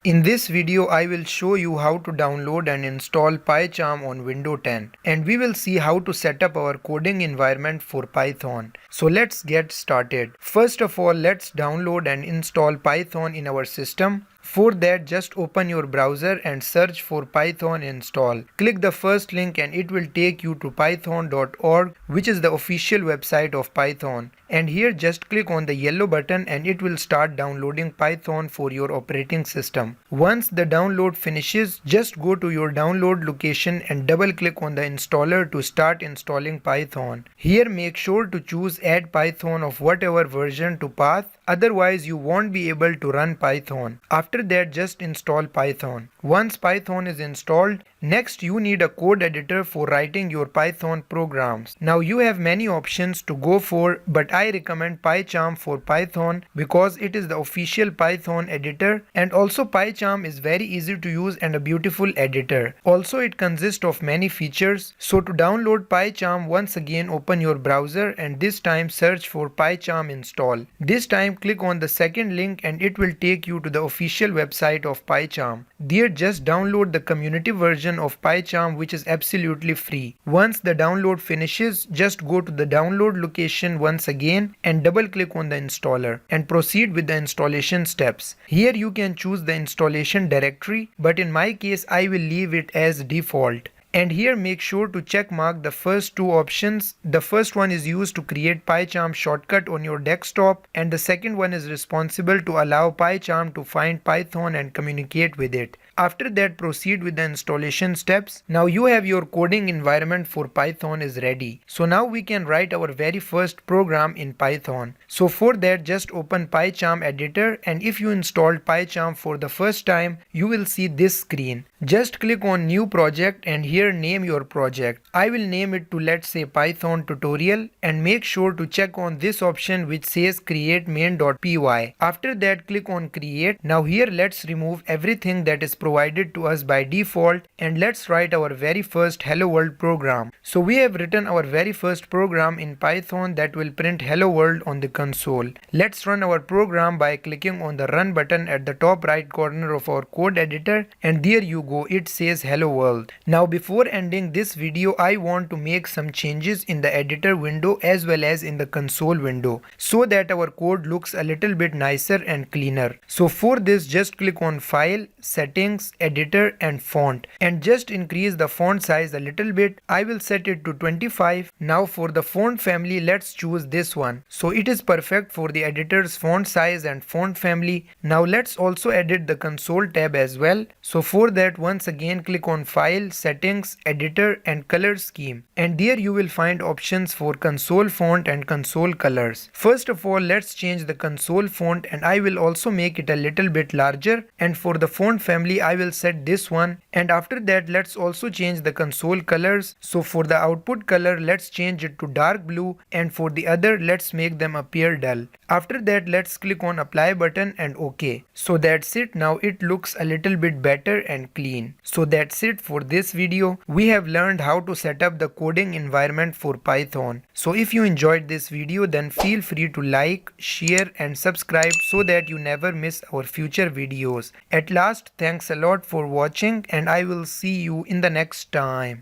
In this video, I will show you how to download and install PyCharm on Windows 10, and we will see how to set up our coding environment for Python. So let's get started. First of all, let's download and install Python in our system. For that, just open your browser and search for Python install. Click the first link and it will take you to python.org, which is the official website of Python. And here just click on the yellow button and it will start downloading Python for your operating system. Once the download finishes, just go to your download location and double click on the installer to start installing Python. Here make sure to choose add Python of whatever version to path, otherwise you won't be able to run Python. After that, just install Python. Once Python is installed, next you need a code editor for writing your Python programs. Now you have many options to go for, but I recommend PyCharm for Python because it is the official Python editor, and also PyCharm is very easy to use and a beautiful editor. Also it consists of many features. So to download PyCharm, once again open your browser and this time search for PyCharm install. This time click on the second link and it will take you to the official website of PyCharm. There just download the community version of PyCharm, which is absolutely free. Once the download finishes, just go to the download location once again and double click on the installer and proceed with the installation steps. Here you can choose the installation directory, but in my case I will leave it as default. And here make sure to check mark the first two options. The first one is used to create PyCharm shortcut on your desktop, and the second one is responsible to allow PyCharm to find Python and communicate with it. After that, proceed with the installation steps. Now you have your coding environment for Python is ready. So now we can write our very first program in Python. So for that, just open PyCharm Editor, and if you installed PyCharm for the first time, you will see this screen. Just click on new project and here name your project. I will name it to, let's say, Python tutorial, and make sure to check on this option which says create main.py. After that, click on create. Now here let's remove everything that is provided to us by default and let's write our very first hello world program. So we have written our very first program in Python that will print hello world on the console. Let's run our program by clicking on the run button at the top right corner of our code editor, and there you go, it says hello world. Now before ending this video, I want to make some changes in the editor window as well as in the console window so that our code looks a little bit nicer and cleaner. So for this, just click on file, settings, editor and font, and just increase the font size a little bit. I will set it to 25. Now for the font family, let's choose this one. So it is perfect for the editor's font size and font family. Now let's also edit the console tab as well. So for that, once again click on file, settings, editor and color scheme, and there you will find options for console font and console colors. First of all, let's change the console font, and I will also make it a little bit larger, and for the font family I will set this one, and after that let's also change the console colors. So for the output color, let's change it to dark blue, and for the other, let's make them appear dull. After that, let's click on apply button and OK. So that's it. Now it looks a little bit better and clean. So that's it for this video. We have learned how to set up the coding environment for Python. So if you enjoyed this video, then feel free to like, share and subscribe so that you never miss our future videos. At last, thanks a lot for watching, and I will see you in the next time.